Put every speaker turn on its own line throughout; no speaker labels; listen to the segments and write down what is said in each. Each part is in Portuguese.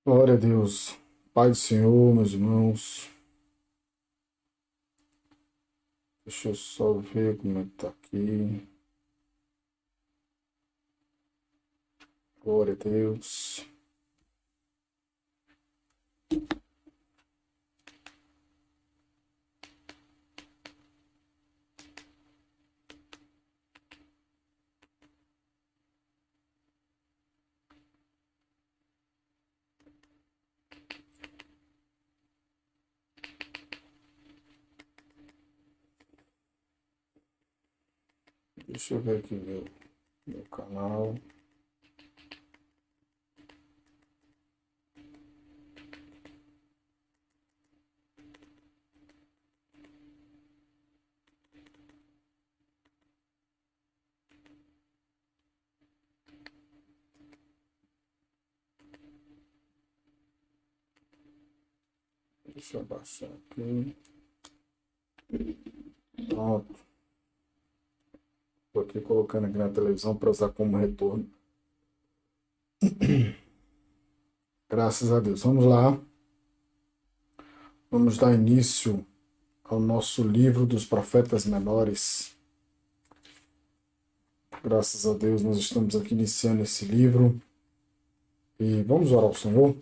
Glória a Deus. Pai do Senhor, meus irmãos. Deixa eu só ver como é que tá aqui. Glória a Deus. Deixa eu ver aqui meu canal. Deixa eu abaixar aqui. Pronto. Estou aqui colocando aqui na televisão para usar como retorno. Graças a Deus. Vamos lá. Vamos dar início ao nosso livro dos profetas menores. Graças a Deus nós estamos aqui iniciando esse livro. E vamos orar ao Senhor.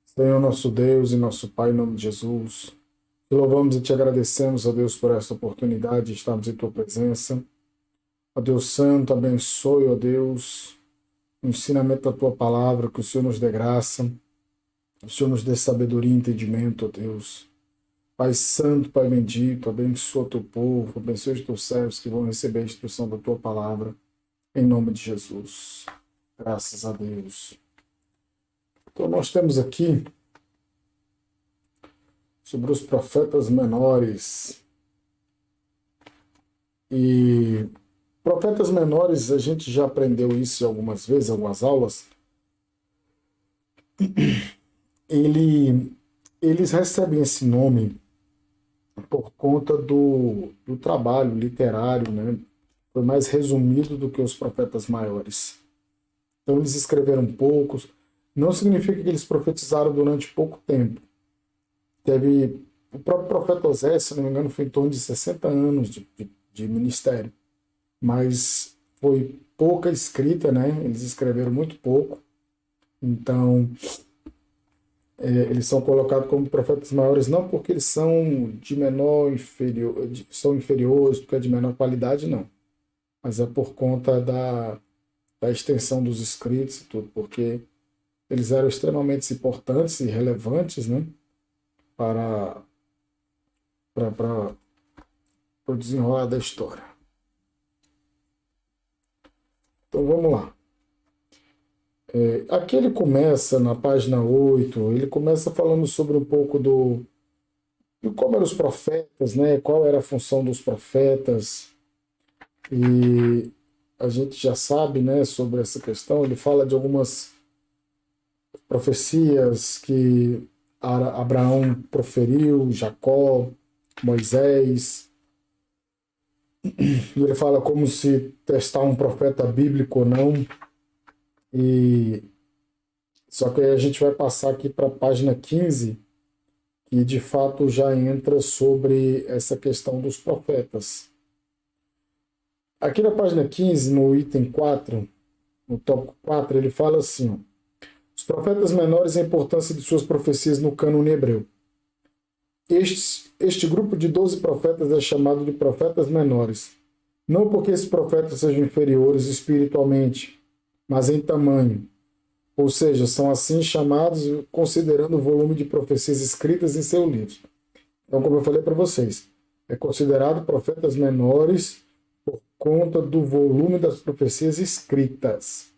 Senhor, nosso Deus e nosso Pai, em nome de Jesus, te louvamos e te agradecemos, ó Deus, por essa oportunidade de estarmos em tua presença. Ó Deus Santo, abençoe, ó Deus, o ensinamento da tua palavra, que o Senhor nos dê graça, o Senhor nos dê sabedoria e entendimento, ó Deus. Pai Santo, Pai bendito, abençoa o teu povo, abençoe os teus servos que vão receber a instrução da tua palavra, em nome de Jesus. Graças a Deus. Então nós temos aqui sobre os profetas menores. E profetas menores, a gente já aprendeu isso algumas vezes, algumas aulas. Eles recebem esse nome por conta do trabalho literário, né? Foi mais resumido do que os profetas maiores. Então eles escreveram poucos. Não significa que eles profetizaram durante pouco tempo. Teve o próprio profeta Osés, se não me engano, foi em torno de 60 anos de ministério. Mas foi pouca escrita, né? Eles escreveram muito pouco. Então, eles são colocados como profetas maiores, não porque eles são de menor inferior, são inferiores, porque é de menor qualidade, não. Mas é por conta da extensão dos escritos e tudo, porque eles eram extremamente importantes e relevantes, né, para o desenrolar da história. Então vamos lá. Aqui ele começa, na página 8, ele começa falando sobre um pouco de como eram os profetas, né, qual era a função dos profetas, e a gente já sabe, né, sobre essa questão. Ele fala de algumas profecias que Abraão proferiu, Jacó, Moisés, e ele fala como se testar um profeta bíblico ou não. E só que aí a gente vai passar aqui para a página 15, que de fato já entra sobre essa questão dos profetas. Aqui na página 15, no item 4, no tópico 4, ele fala assim: ó, os profetas menores e a importância de suas profecias no cânone hebreu. Este grupo de 12 profetas é chamado de profetas menores, não porque esses profetas sejam inferiores espiritualmente, mas em tamanho. Ou seja, são assim chamados considerando o volume de profecias escritas em seu livro. Então, como eu falei para vocês, é considerado profetas menores por conta do volume das profecias escritas.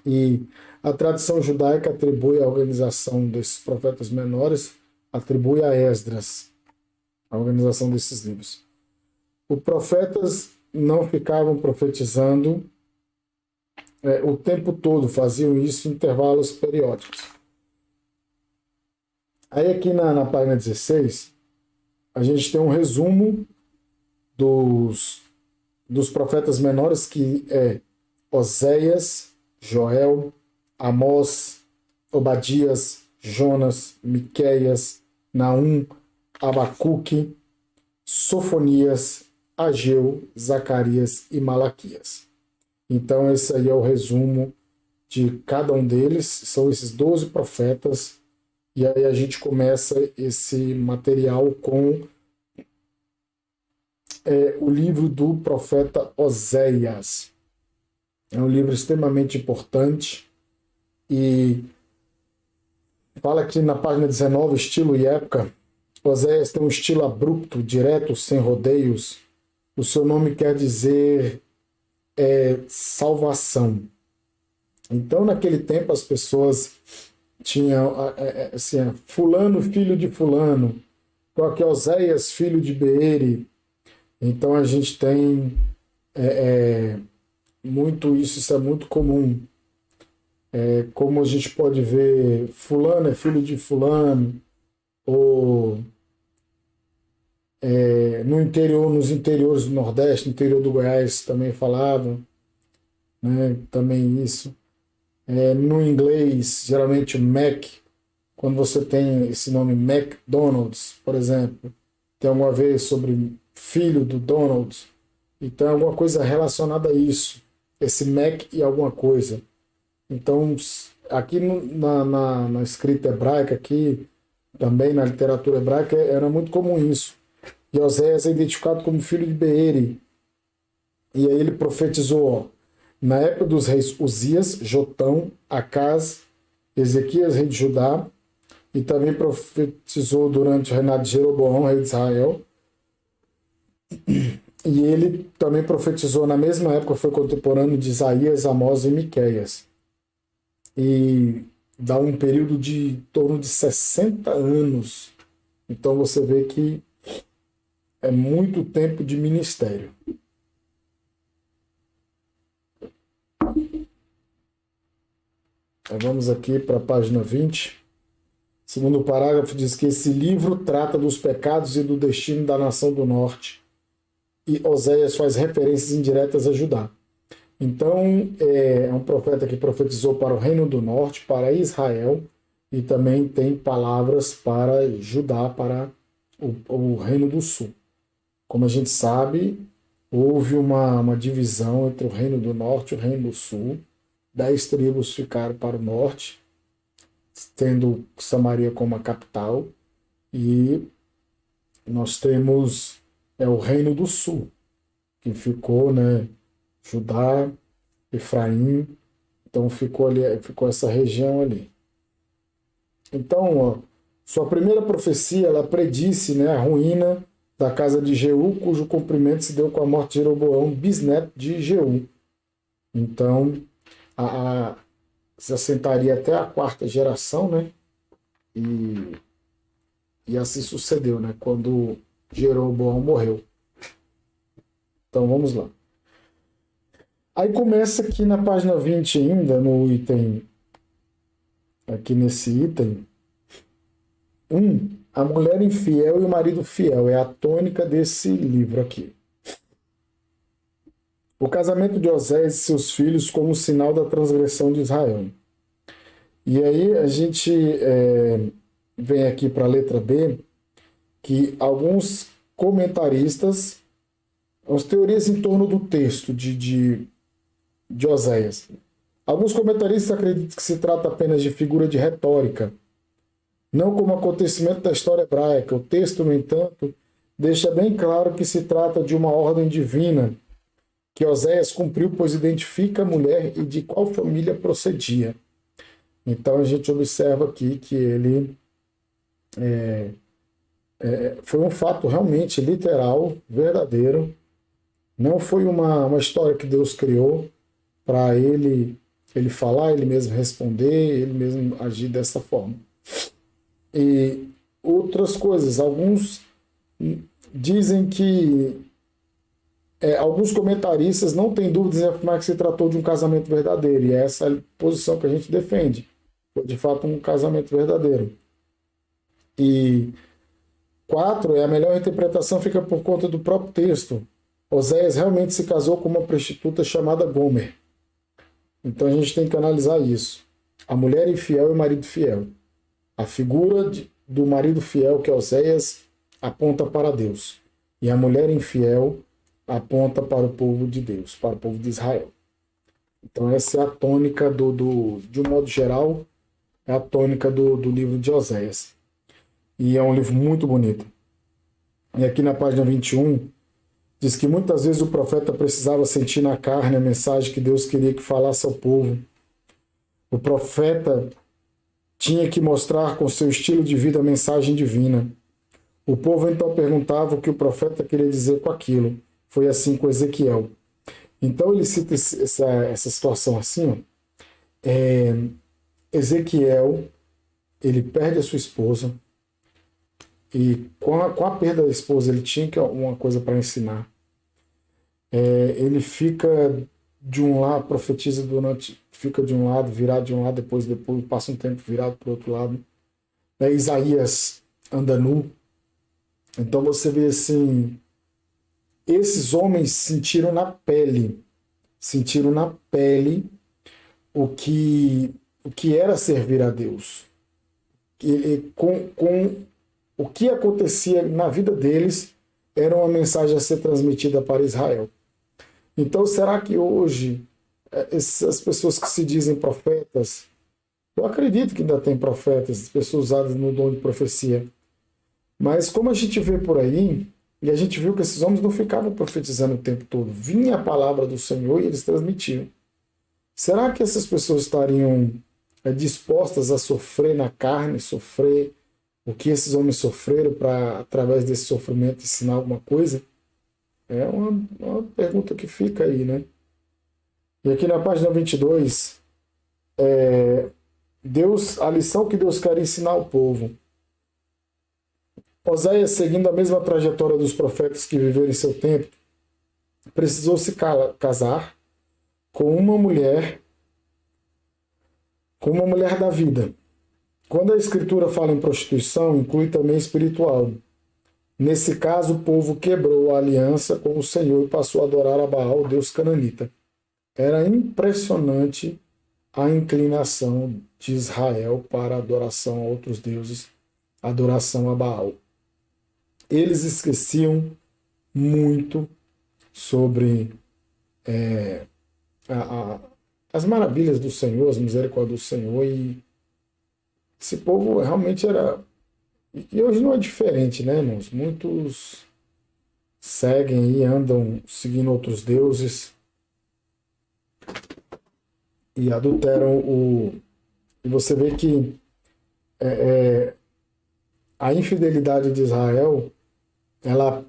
E a tradição judaica atribui a organização desses profetas menores, atribui a Esdras a organização desses livros. Os profetas não ficavam profetizando o tempo todo, faziam isso em intervalos periódicos. Aí aqui na página 16, a gente tem um resumo dos profetas menores, que é Oséias, Joel, Amós, Obadias, Jonas, Miqueias, Naum, Abacuque, Sofonias, Ageu, Zacarias e Malaquias. Então esse aí é o resumo de cada um deles, são esses 12 profetas, e aí a gente começa esse material com o livro do profeta Oséias. É um livro extremamente importante, e fala aqui na página 19, estilo e época. Oséias tem um estilo abrupto, direto, sem rodeios. O seu nome quer dizer salvação. Então, naquele tempo, as pessoas tinham assim, fulano, filho de fulano, qual é Oséias, filho de Beeri. Então, a gente tem muito isso é muito comum. Como a gente pode ver, fulano é filho de fulano, ou nos interiores do Nordeste, no interior do Goiás também falavam, né, também isso. No inglês, geralmente o Mac, quando você tem esse nome McDonald's, por exemplo, tem alguma vez sobre filho do Donald, então é alguma coisa relacionada a isso, esse Mac e alguma coisa. Então, aqui na escrita hebraica, aqui, também na literatura hebraica, era muito comum isso. E Oséias é identificado como filho de Beeri. E aí ele profetizou na época dos reis Uzias, Jotão, Acaz, Ezequias, rei de Judá, e também profetizou durante o reinado de Jeroboão, rei de Israel. E ele também profetizou na mesma época, foi contemporâneo de Isaías, Amós e Miqueias. E dá um período de em torno de 60 anos. Então você vê que é muito tempo de ministério. Vamos aqui para a página 20. Segundo parágrafo diz que esse livro trata dos pecados e do destino da nação do norte. E Oséias faz referências indiretas a Judá. Então, é um profeta que profetizou para o reino do norte, para Israel, e também tem palavras para Judá, para o reino do sul. Como a gente sabe, houve uma divisão entre o reino do norte e o reino do sul. 10 tribos ficaram para o norte, tendo Samaria como a capital, e nós temos o reino do sul, que ficou, né, Judá, Efraim, então ficou essa região ali. Então, sua primeira profecia, ela predisse, né, a ruína da casa de Jeú, cujo cumprimento se deu com a morte de Jeroboão, bisneto de Jeú. Então, se assentaria até a 4ª geração, né? E assim sucedeu, né? Quando Jeroboão morreu. Então vamos lá. Aí começa aqui na página 20 ainda, no item, aqui nesse item, a mulher infiel e o marido fiel, é a tônica desse livro aqui. O casamento de Oséias e seus filhos como sinal da transgressão de Israel. E aí a gente vem aqui para a letra B, que alguns comentaristas, as teorias em torno do texto de Oséias. Alguns comentaristas acreditam que se trata apenas de figura de retórica, não como acontecimento da história hebraica. O texto, no entanto, deixa bem claro que se trata de uma ordem divina, que Oséias cumpriu, pois identifica a mulher e de qual família procedia. Então a gente observa aqui que ele foi um fato realmente literal, verdadeiro. Não foi uma história que Deus criou para ele falar, ele mesmo responder, ele mesmo agir dessa forma. E outras coisas, alguns dizem que alguns comentaristas não têm dúvidas em afirmar que se tratou de um casamento verdadeiro, e essa é a posição que a gente defende. Foi de fato um casamento verdadeiro. E 4, a melhor interpretação fica por conta do próprio texto. Oséias realmente se casou com uma prostituta chamada Gomer. Então a gente tem que analisar isso. a mulher infiel e o marido fiel. A figura do marido fiel, que é Oséias, aponta para Deus. E a mulher infiel aponta para o povo de Deus, para o povo de Israel. Então essa é a tônica de um modo geral, é a tônica do livro de Oséias. E é um livro muito bonito. E aqui na página 21, diz que muitas vezes o profeta precisava sentir na carne a mensagem que Deus queria que falasse ao povo. O profeta tinha que mostrar com seu estilo de vida a mensagem divina. O povo então perguntava o que o profeta queria dizer com aquilo. Foi assim com Ezequiel. Então ele cita essa situação assim. Ezequiel, ele perde a sua esposa. E com a perda da esposa, ele tinha uma coisa para ensinar. Ele fica de um lado, profetiza fica de um lado, virado de um lado, depois passa um tempo virado para o outro lado. Isaías anda nu. Então você vê assim, esses homens sentiram na pele o que era servir a Deus. Com o que acontecia na vida deles era uma mensagem a ser transmitida para Israel. Então, será que hoje essas pessoas que se dizem profetas, eu acredito que ainda tem profetas, pessoas usadas no dom de profecia, mas como a gente vê por aí, e a gente viu que esses homens não ficavam profetizando o tempo todo, vinha a palavra do Senhor e eles transmitiam. Será que essas pessoas estariam dispostas a sofrer na carne, sofrer o que esses homens sofreram para, através desse sofrimento, ensinar alguma coisa? É uma pergunta que fica aí, né? E aqui na página 22, a lição que Deus quer ensinar ao povo. Oséias, seguindo a mesma trajetória dos profetas que viveram em seu tempo, precisou se casar com uma mulher da vida. Quando a Escritura fala em prostituição, inclui também espiritual. Nesse caso, o povo quebrou a aliança com o Senhor e passou a adorar a Baal, o deus cananita. Era impressionante a inclinação de Israel para a adoração a outros deuses, adoração a Baal. Eles esqueciam muito sobre as maravilhas do Senhor, as misericórdias do Senhor, e esse povo realmente era... E hoje não é diferente, né, irmãos? Muitos seguem e andam seguindo outros deuses e adulteram E você vê que a infidelidade de Israel, ela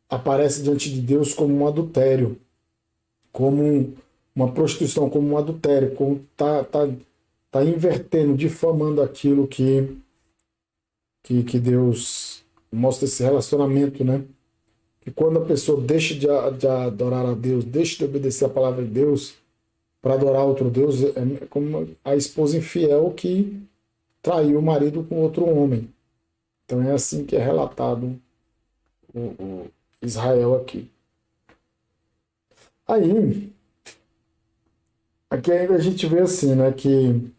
aparece diante de Deus como um adultério, como uma prostituição, como um adultério, como tá invertendo, difamando aquilo que Deus mostra, esse relacionamento, né? Que quando a pessoa deixa de adorar a Deus, deixa de obedecer a palavra de Deus para adorar outro Deus, é como a esposa infiel que traiu o marido com outro homem. Então é assim que é relatado o Israel aqui. Aí, aqui ainda a gente vê assim, né, que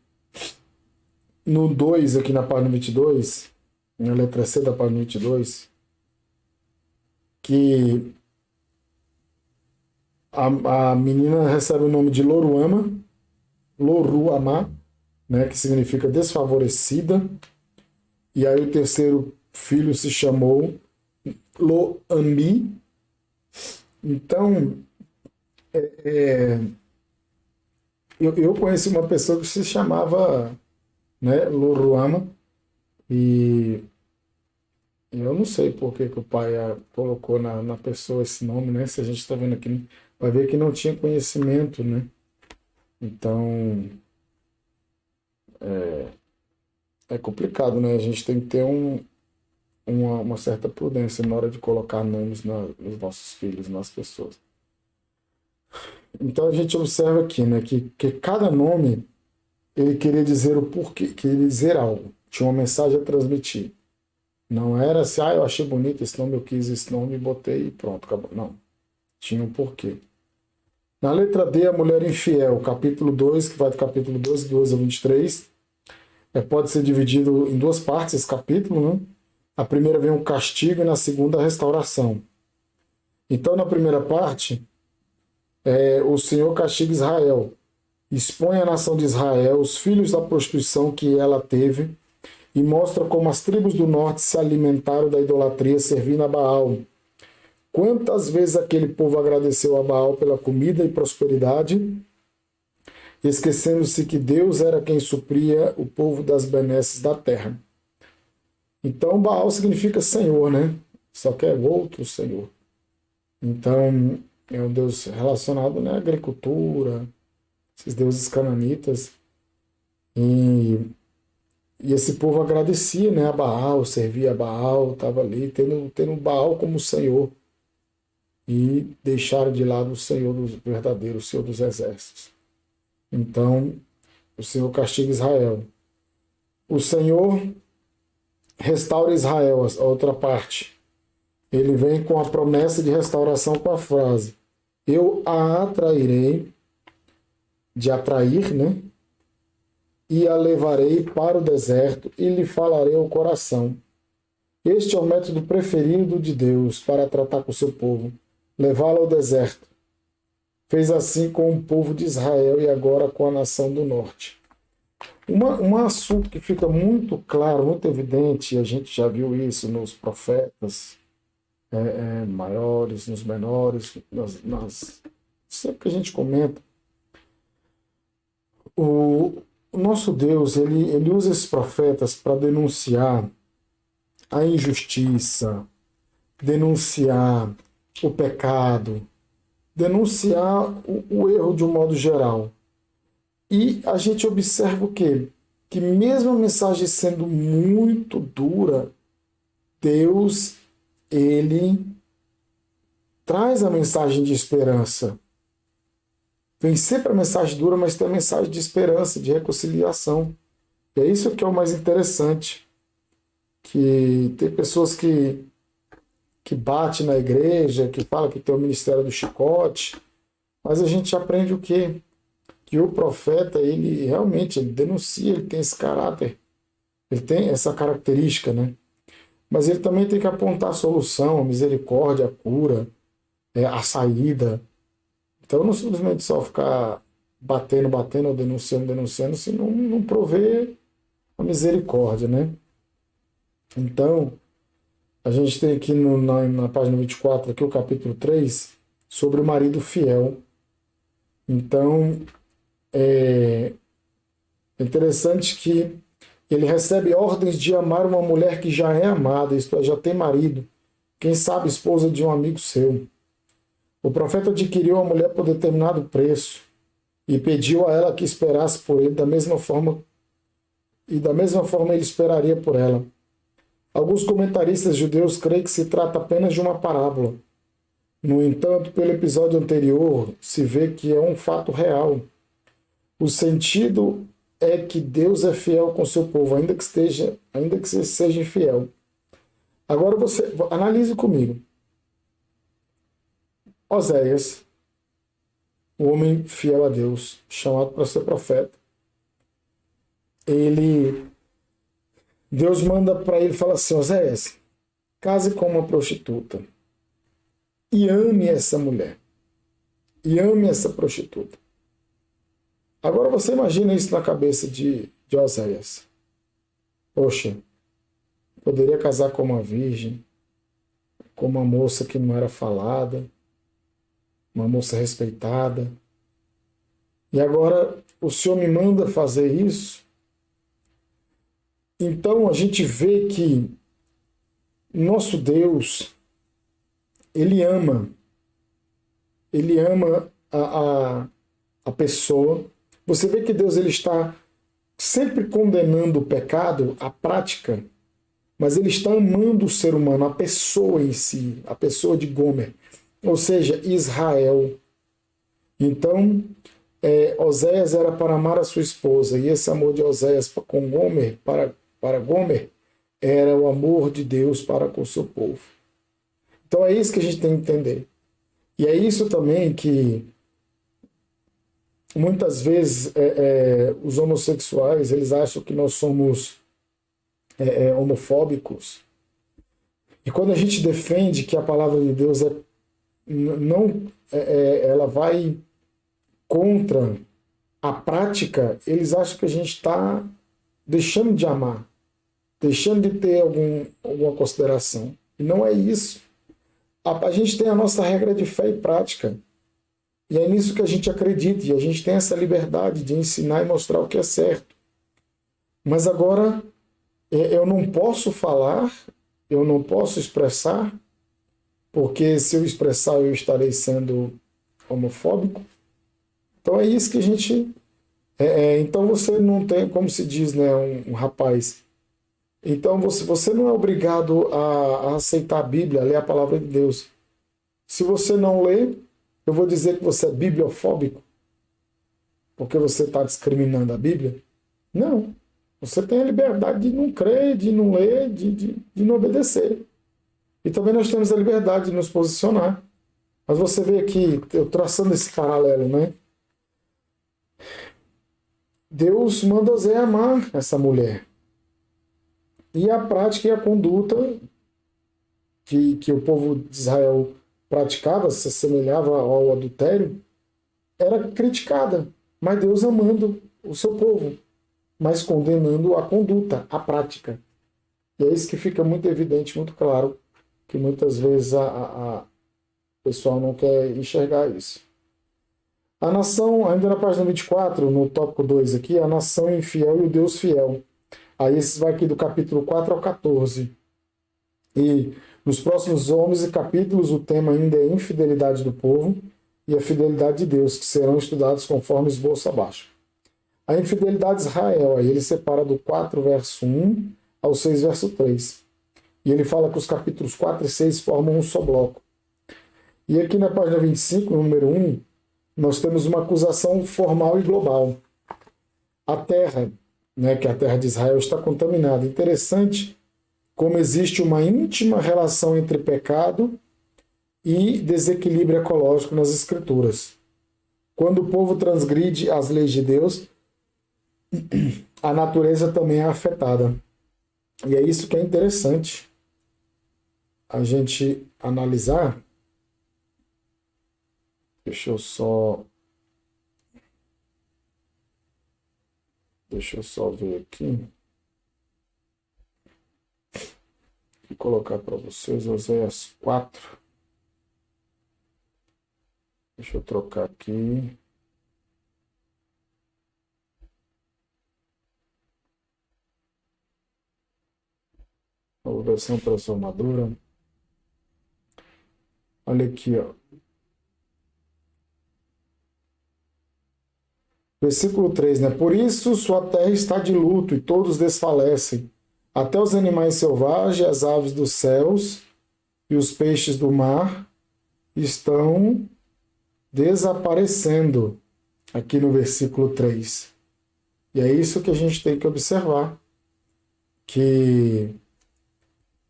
no 2, aqui na página 22, na letra C da página 22, que a menina recebe o nome de Loruama, né, que significa desfavorecida, e aí o terceiro filho se chamou Lo-Ami. Então, eu conheci uma pessoa que se chamava, né, Loruama, e eu não sei por que o pai colocou na pessoa esse nome, né? Se a gente está vendo aqui, vai ver que não tinha conhecimento, né? Então, é complicado, né? A gente tem que ter uma certa prudência na hora de colocar nomes nos nossos filhos, nas pessoas. Então a gente observa aqui, né, que cada nome ele queria dizer o porquê, queria dizer algo, tinha uma mensagem a transmitir. Não era assim, eu achei bonito esse nome, eu quis esse nome, botei e pronto, acabou. Não, tinha um porquê. Na letra D, a mulher infiel, capítulo 2, que vai do capítulo 12, 12 a 23. Pode ser dividido em duas partes esse capítulo, né? A primeira vem o castigo e na segunda a restauração. Então, na primeira parte, o Senhor castiga Israel, expõe a nação de Israel, os filhos da prostituição que ela teve, e mostra como as tribos do norte se alimentaram da idolatria servindo a Baal. Quantas vezes aquele povo agradeceu a Baal pela comida e prosperidade, esquecendo-se que Deus era quem supria o povo das benesses da terra. Então, Baal significa Senhor, né? Só que é outro Senhor. Então, é um Deus relacionado, né, à agricultura, esses deuses cananitas. E esse povo agradecia, né, a Baal, servia a Baal, estava ali, tendo Baal como Senhor. E deixaram de lado o Senhor dos verdadeiros, o Senhor dos exércitos. Então, o Senhor castiga Israel. O Senhor restaura Israel, a outra parte. Ele vem com a promessa de restauração com a frase: eu a atrairei, de atrair, né? E a levarei para o deserto e lhe falarei ao coração. Este é o método preferido de Deus para tratar com o seu povo, levá-lo ao deserto. Fez assim com o povo de Israel e agora com a nação do norte. Um assunto que fica muito claro, muito evidente, e a gente já viu isso nos profetas maiores, nos menores, sempre que a gente comenta, o nosso Deus, ele usa esses profetas para denunciar a injustiça, denunciar o pecado, denunciar o erro de um modo geral. E a gente observa o quê? Que mesmo a mensagem sendo muito dura, Deus, ele traz a mensagem de esperança. Vem sempre a mensagem dura, mas tem a mensagem de esperança, de reconciliação. E é isso que é o mais interessante. Que tem pessoas que batem na igreja, que falam que tem o ministério do chicote, mas a gente aprende o quê? Que o profeta, ele realmente denuncia, ele tem esse caráter, ele tem essa característica, né? Mas ele também tem que apontar a solução, a misericórdia, a cura, a saída. Então não simplesmente só ficar batendo, ou denunciando, se não prover a misericórdia, né? Então, a gente tem aqui na página 24, aqui o capítulo 3, sobre o marido fiel. Então, é interessante que ele recebe ordens de amar uma mulher que já é amada, isto é, já tem marido, quem sabe esposa de um amigo seu. O profeta adquiriu a mulher por determinado preço e pediu a ela que esperasse por ele da mesma forma ele esperaria por ela. Alguns comentaristas judeus creem que se trata apenas de uma parábola. No entanto, pelo episódio anterior, se vê que é um fato real. O sentido é que Deus é fiel com seu povo, ainda que seja infiel. Agora você analise comigo. Oséias, o homem fiel a Deus, chamado para ser profeta, Deus manda para ele, fala assim: Oséias, case com uma prostituta e ame essa mulher, e ame essa prostituta. Agora você imagina isso na cabeça de Oséias. Poxa, poderia casar com uma virgem, com uma moça que não era falada, uma moça respeitada. E agora o Senhor me manda fazer isso? Então a gente vê que nosso Deus, ele ama a pessoa. Você vê que Deus ele está sempre condenando o pecado, a prática, mas ele está amando o ser humano, a pessoa em si, a pessoa de Gomer, ou seja, Israel. Então, Oséias era para amar a sua esposa, e esse amor de Oséias com Gomer, para Gomer, era o amor de Deus para com o seu povo. Então é isso que a gente tem que entender. E é isso também que muitas vezes os homossexuais eles acham que nós somos homofóbicos. E quando a gente defende que a palavra de Deus ela vai contra a prática, eles acham que a gente está deixando de amar, deixando de ter alguma consideração. E não é isso. A gente tem a nossa regra de fé e prática. E é nisso que a gente acredita. E a gente tem essa liberdade de ensinar e mostrar o que é certo. Mas agora, eu não posso falar, eu não posso expressar, porque se eu expressar eu estarei sendo homofóbico. Então é isso que a gente... então você não tem, como se diz, né, um rapaz... Então você não é obrigado a aceitar a Bíblia, a ler a palavra de Deus. Se você não lê, eu vou dizer que você é bibliofóbico, porque você está discriminando a Bíblia? Não. Você tem a liberdade de não crer, de não ler, de não obedecer. E também nós temos a liberdade de nos posicionar. Mas você vê aqui, eu traçando esse paralelo, né? Deus manda Zé amar essa mulher. E a prática e a conduta que o povo de Israel praticava, se assemelhava ao adultério, era criticada. Mas Deus amando o seu povo, mas condenando a conduta, a prática. E é isso que fica muito evidente, muito claro, que muitas vezes o pessoal não quer enxergar isso. A nação, ainda na página 24, no tópico 2 aqui, a nação infiel e o Deus fiel. Aí esse vai aqui do capítulo 4 ao 14. E nos próximos 11 capítulos o tema ainda é a infidelidade do povo e a fidelidade de Deus, que serão estudados conforme esboço abaixo. A infidelidade de Israel, aí ele separa do 4, verso 1 ao 6, verso 3. E ele fala que os capítulos 4 e 6 formam um só bloco. E aqui na página 25, no número 1, nós temos uma acusação formal e global. A terra, né, que a terra de Israel está contaminada. Interessante como existe uma íntima relação entre pecado e desequilíbrio ecológico nas Escrituras. Quando o povo transgride as leis de Deus, a natureza também é afetada. E é isso que é interessante a gente analisar. Deixa eu só ver aqui. Vou colocar para vocês Oséias 4. Deixa eu trocar aqui. Nova versão transformadora. Olha aqui, ó. Versículo 3, né? Por isso sua terra está de luto e todos desfalecem. Até os animais selvagens, as aves dos céus e os peixes do mar estão desaparecendo. Aqui no versículo 3. E é isso que a gente tem que observar. Que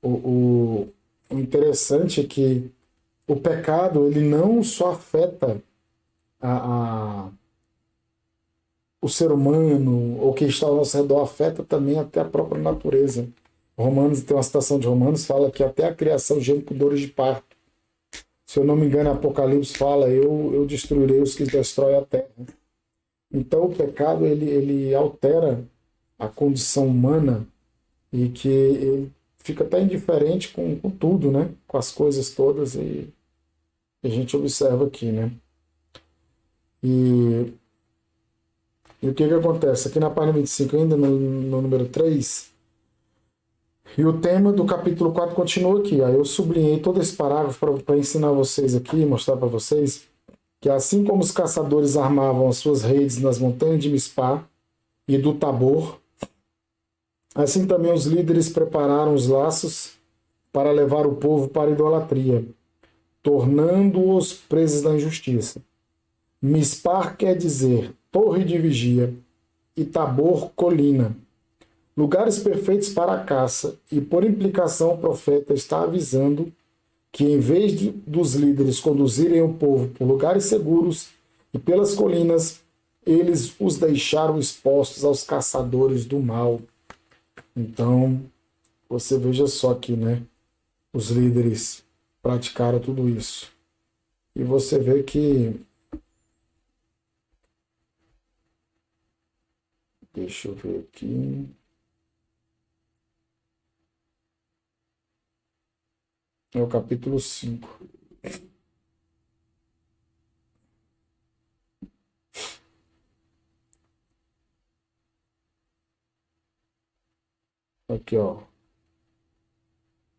o interessante é que o pecado ele não só afeta o ser humano, ou quem está ao nosso redor, afeta também até a própria natureza. Romanos, tem uma citação de Romanos, fala que até a criação geme com dores de parto. Se eu não me engano, Apocalipse fala, eu destruirei os que destroem a terra. Então o pecado ele altera a condição humana e que ele fica até indiferente com tudo, né? Com as coisas todas, e a gente observa aqui, né? E o que acontece? Aqui na página 25, ainda no número 3, e o tema do capítulo 4 continua aqui. Aí eu sublinhei todo esse parágrafo para ensinar vocês aqui, mostrar para vocês, que assim como os caçadores armavam as suas redes nas montanhas de Mispá e do Tabor, assim também os líderes prepararam os laços para levar o povo para a idolatria, tornando-os presos da injustiça. Mispar quer dizer torre de vigia e Tabor, colina. Lugares perfeitos para a caça, e por implicação o profeta está avisando que em vez dos líderes conduzirem o povo por lugares seguros e pelas colinas, eles os deixaram expostos aos caçadores do mal. Então, você veja só aqui, né? Os líderes praticaram tudo isso. E você vê que... Deixa eu ver aqui... É o capítulo 5. Aqui, ó.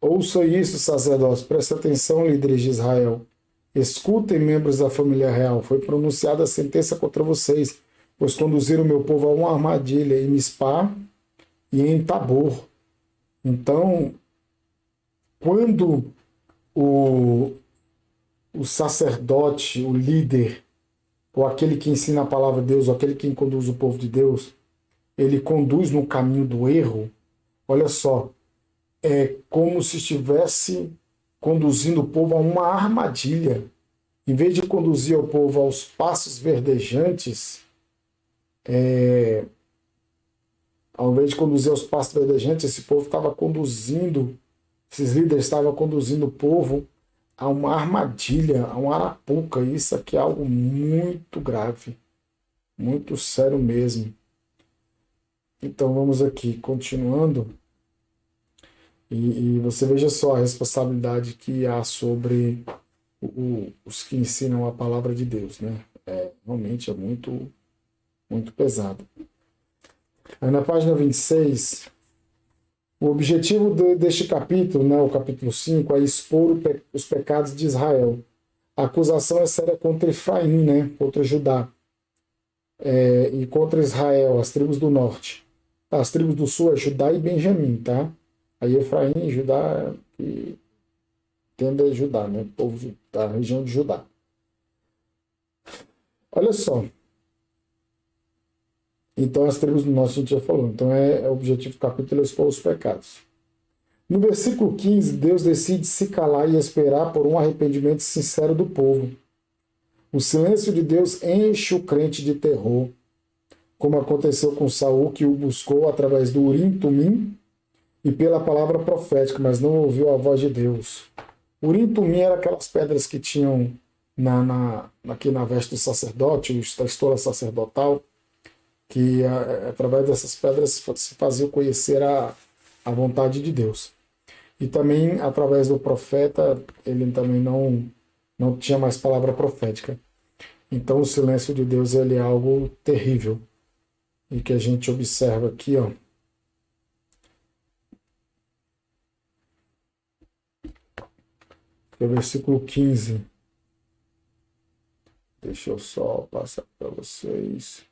Ouça isso, sacerdotes, presta atenção, líderes de Israel. Escutem, membros da família real. Foi pronunciada a sentença contra vocês, pois conduziram o meu povo a uma armadilha em Mispá e em Tabor. Então, quando o sacerdote, o líder, ou aquele que ensina a palavra de Deus, ou aquele que conduz o povo de Deus, ele conduz no caminho do erro, olha só, é como se estivesse conduzindo o povo a uma armadilha. Em vez de conduzir o povo aos passos verdejantes, ao invés de conduzir aos passos verdejantes, esse povo estava conduzindo, esses líderes estavam conduzindo o povo a uma armadilha, a uma arapuca. Isso aqui é algo muito grave, muito sério mesmo. Então vamos aqui, continuando. E você veja só a responsabilidade que há sobre os que ensinam a palavra de Deus, né? Realmente é muito, muito pesado. Aí na página 26, o objetivo deste capítulo, né, o capítulo 5, é expor os pecados de Israel. A acusação é séria contra Efraim, né, contra Judá, e contra Israel, as tribos do norte. As tribos do sul é Judá e Benjamim, tá? Aí Efraim e Judá, que tende a Judá, né, o povo da região de Judá. Olha só. Então, as tribos do norte a gente já falou. Então, o objetivo do capítulo é expor os pecados. No versículo 15, Deus decide se calar e esperar por um arrependimento sincero do povo. O silêncio de Deus enche o crente de terror, como aconteceu com Saul, que o buscou através do Urim-Tumim e pela palavra profética, mas não ouviu a voz de Deus. Urim-Tumim eram aquelas pedras que tinham aqui na veste do sacerdote, a estola sacerdotal, que através dessas pedras se fazia conhecer a vontade de Deus. E também, através do profeta, ele também não tinha mais palavra profética. Então, o silêncio de Deus ele é algo terrível. E que a gente observa aqui, ó. Que é o versículo 15. Deixa eu só passar para vocês.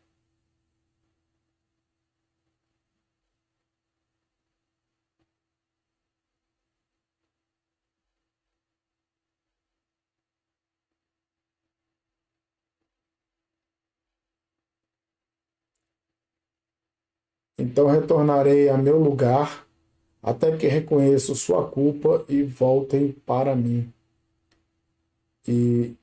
Então retornarei a meu lugar, até que reconheçam sua culpa e voltem para mim. E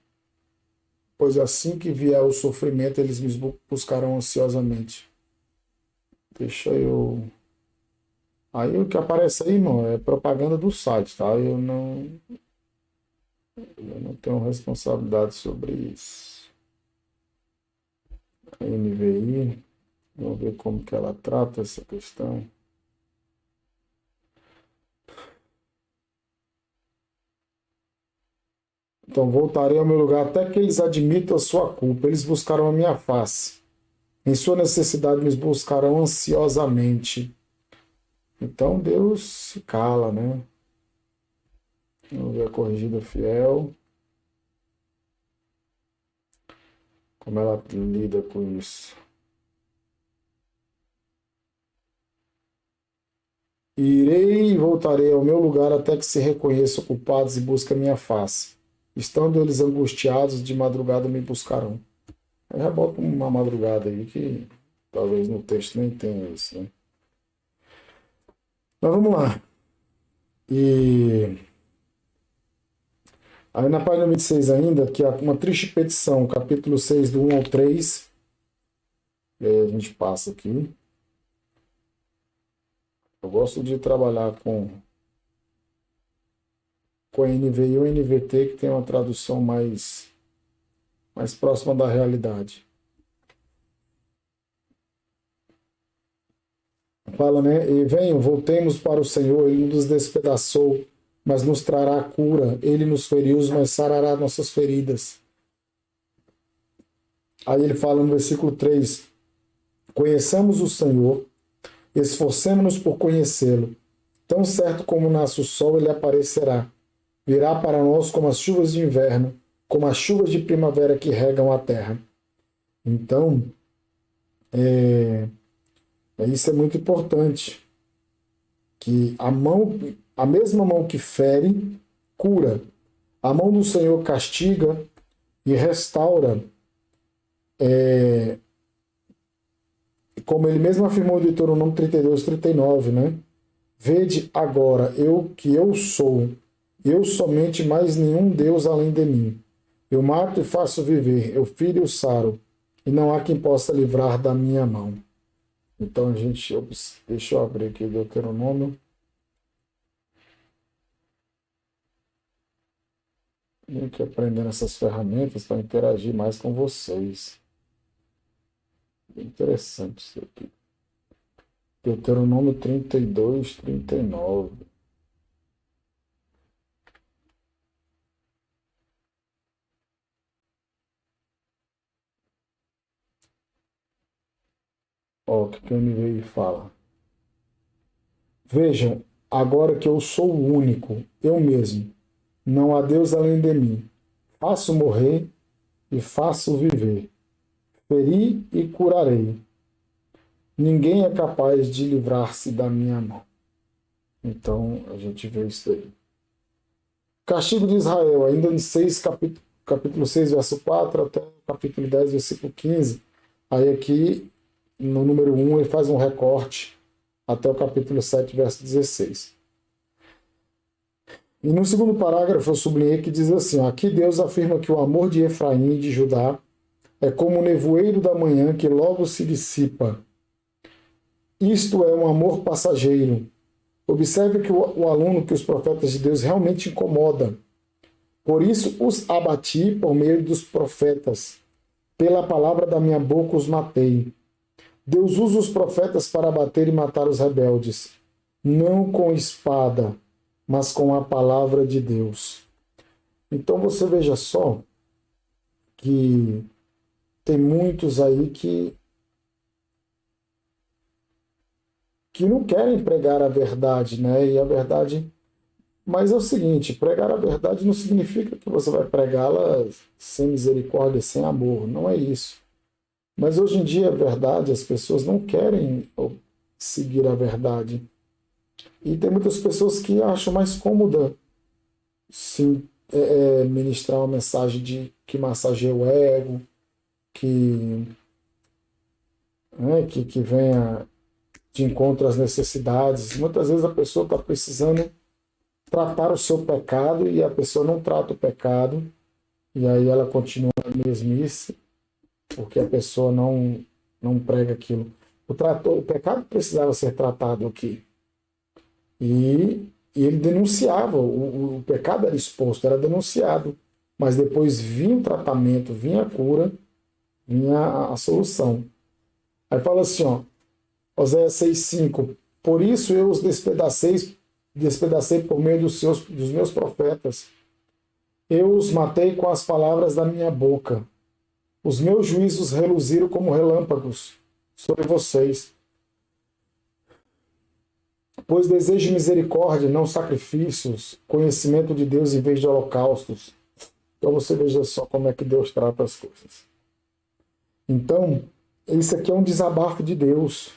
pois assim que vier o sofrimento, eles me buscarão ansiosamente. Deixa eu... Aí o que aparece aí, irmão, é propaganda do site, tá? Eu não tenho responsabilidade sobre isso. A NVI, vamos ver como que ela trata essa questão. Então voltarei ao meu lugar até que eles admitam a sua culpa. Eles buscaram a minha face. Em sua necessidade me buscarão ansiosamente. Então Deus se cala, né? Vamos ver a corrigida fiel. Como ela lida com isso. Irei e voltarei ao meu lugar até que se reconheçam culpados e busquem a minha face. Estando eles angustiados, de madrugada me buscarão. Eu já boto uma madrugada aí que talvez no texto nem tenha isso, né? Mas vamos lá. E aí na página 26 ainda, que é uma triste petição, capítulo 6, do 1 ao 3. E aí a gente passa aqui. Eu gosto de trabalhar com a NVI ou NVT, que tem uma tradução mais próxima da realidade. Fala, né? E venham, voltemos para o Senhor, Ele nos despedaçou, mas nos trará cura. Ele nos feriu, mas sarará nossas feridas. Aí ele fala no versículo 3, conheçamos o Senhor, esforcemo-nos por conhecê-lo. Tão certo como nasce o sol, ele aparecerá. Virá para nós como as chuvas de inverno, como as chuvas de primavera que regam a terra. Então, isso é muito importante. Que a mesma mão que fere, cura. A mão do Senhor castiga e restaura. Como ele mesmo afirmou em Deuteronômio 32, 39, né? Vede agora, eu sou, eu somente, mais nenhum Deus além de mim. Eu mato e faço viver, eu filho e saro, e não há quem possa livrar da minha mão. Então, deixa eu abrir aqui o Deuteronômio. Tenho que aprendendo essas ferramentas para interagir mais com vocês. Interessante isso aqui. Deuteronômio 32, 39. Ó, o que o NVI fala. Vejam, agora que eu sou o único, eu mesmo, não há Deus além de mim. Faço morrer e faço viver. Feri e curarei. Ninguém é capaz de livrar-se da minha mão. Então, a gente vê isso aí. Castigo de Israel, ainda no capítulo 6, verso 4, até o capítulo 10, versículo 15. Aí aqui, no número 1, ele faz um recorte até o capítulo 7, verso 16. E no segundo parágrafo eu sublinhei que diz assim, aqui Deus afirma que o amor de Efraim e de Judá é como o nevoeiro da manhã que logo se dissipa. Isto é um amor passageiro. Observe que o aluno que os profetas de Deus realmente incomoda. Por isso os abati por meio dos profetas. Pela palavra da minha boca os matei. Deus usa os profetas para abater e matar os rebeldes. Não com espada, mas com a palavra de Deus. Então você veja só que tem muitos aí que não querem pregar a verdade, né? E a verdade... Mas é o seguinte, pregar a verdade não significa que você vai pregá-la sem misericórdia, sem amor. Não é isso. Mas hoje em dia é verdade, as pessoas não querem seguir a verdade. E tem muitas pessoas que acham mais cômoda sim, ministrar uma mensagem que massageia o ego, que venha de encontro às necessidades. Muitas vezes a pessoa está precisando tratar o seu pecado e a pessoa não trata o pecado, e aí ela continua na mesmice, porque a pessoa não prega aquilo. O pecado precisava ser tratado aqui. E ele denunciava, o pecado era exposto, era denunciado, mas depois vinha o tratamento, vinha a cura, vinha a solução. Aí fala assim, ó, Oséias 6,5, por isso eu os despedacei por meio dos meus profetas. Eu os matei com as palavras da minha boca. Os meus juízos reluziram como relâmpagos sobre vocês. Pois desejo misericórdia, não sacrifícios, conhecimento de Deus em vez de holocaustos. Então você veja só como é que Deus trata as coisas. Então, isso aqui é um desabafo de Deus.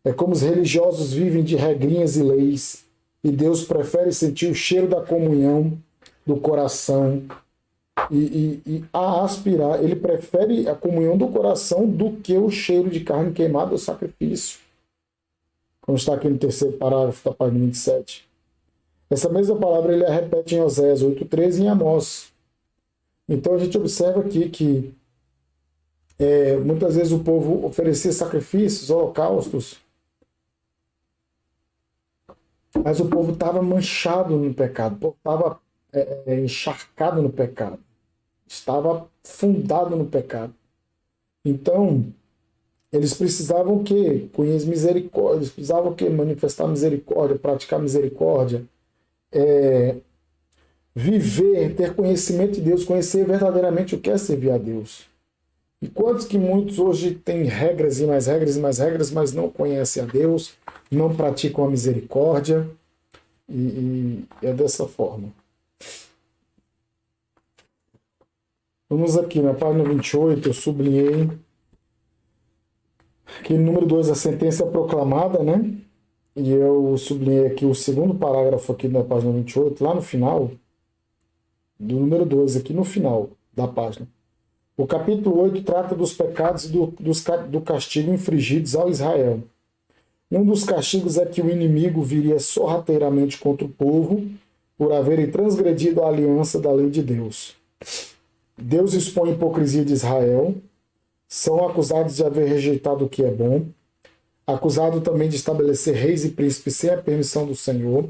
É como os religiosos vivem de regrinhas e leis, e Deus prefere sentir o cheiro da comunhão do coração e a aspirar. Ele prefere a comunhão do coração do que o cheiro de carne queimada do sacrifício. Como está aqui no terceiro parágrafo da página 27. Essa mesma palavra ele a repete em Oséias 8,13 e em Amós. Então a gente observa aqui que Muitas vezes o povo oferecia sacrifícios, holocaustos, mas o povo estava manchado no pecado, o povo estava encharcado no pecado, estava fundado no pecado. Então, eles precisavam o quê? Conhecer misericórdia, eles precisavam o quê? Manifestar misericórdia, praticar misericórdia, viver, ter conhecimento de Deus, conhecer verdadeiramente o que é servir a Deus. E quantos que muitos hoje têm regras e mais regras e mais regras, mas não conhecem a Deus, não praticam a misericórdia, e é dessa forma. Vamos aqui na página 28, eu sublinhei aqui no número 2, a sentença é proclamada, né? E eu sublinhei aqui o segundo parágrafo aqui na página 28, lá no final, do número 2, aqui no final da página. O capítulo 8 trata dos pecados e do castigo infligidos ao Israel. Um dos castigos é que o inimigo viria sorrateiramente contra o povo por haverem transgredido a aliança da lei de Deus. Deus expõe a hipocrisia de Israel, são acusados de haver rejeitado o que é bom, acusado também de estabelecer reis e príncipes sem a permissão do Senhor.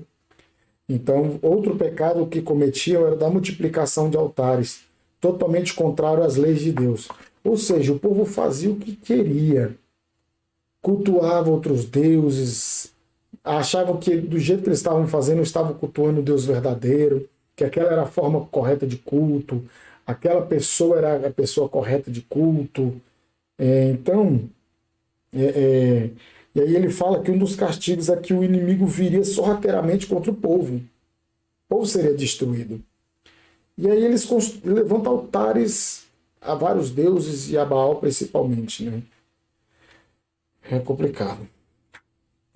Então, outro pecado que cometiam era da multiplicação de altares, totalmente contrário às leis de Deus. Ou seja, o povo fazia o que queria, cultuava outros deuses, achavam que do jeito que eles estavam fazendo, estavam cultuando o Deus verdadeiro, que aquela era a forma correta de culto, aquela pessoa era a pessoa correta de culto. E aí ele fala que um dos castigos é que o inimigo viria sorrateiramente contra o povo. O povo seria destruído. E aí eles levantam altares a vários deuses e a Baal principalmente, né? É complicado.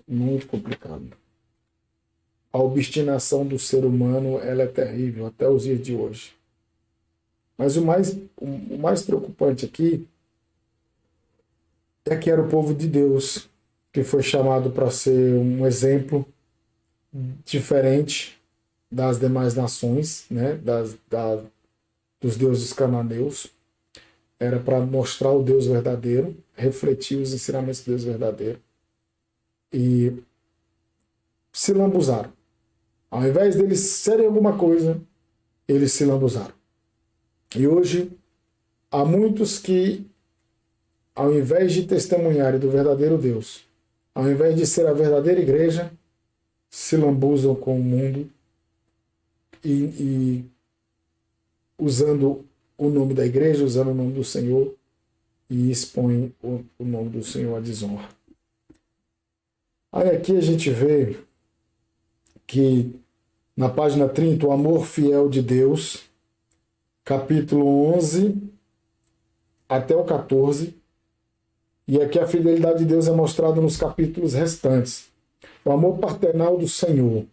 Muito complicado. A obstinação do ser humano, ela é terrível até os dias de hoje. Mas o mais preocupante aqui é que era o povo de Deus, que foi chamado para ser um exemplo diferente das demais nações, né? Dos deuses cananeus. Era para mostrar o Deus verdadeiro, refletir os ensinamentos do Deus verdadeiro. E se lambuzaram. Ao invés deles serem alguma coisa, eles se lambuzaram. E hoje, há muitos que, ao invés de testemunharem do verdadeiro Deus, ao invés de ser a verdadeira igreja, se lambuzam com o mundo e usando o nome da igreja, usando o nome do Senhor, e expõem o nome do Senhor à desonra. Aí aqui a gente vê que na página 30, o amor fiel de Deus, capítulo 11 até o 14, e aqui a fidelidade de Deus é mostrada nos capítulos restantes. O amor paternal do Senhor.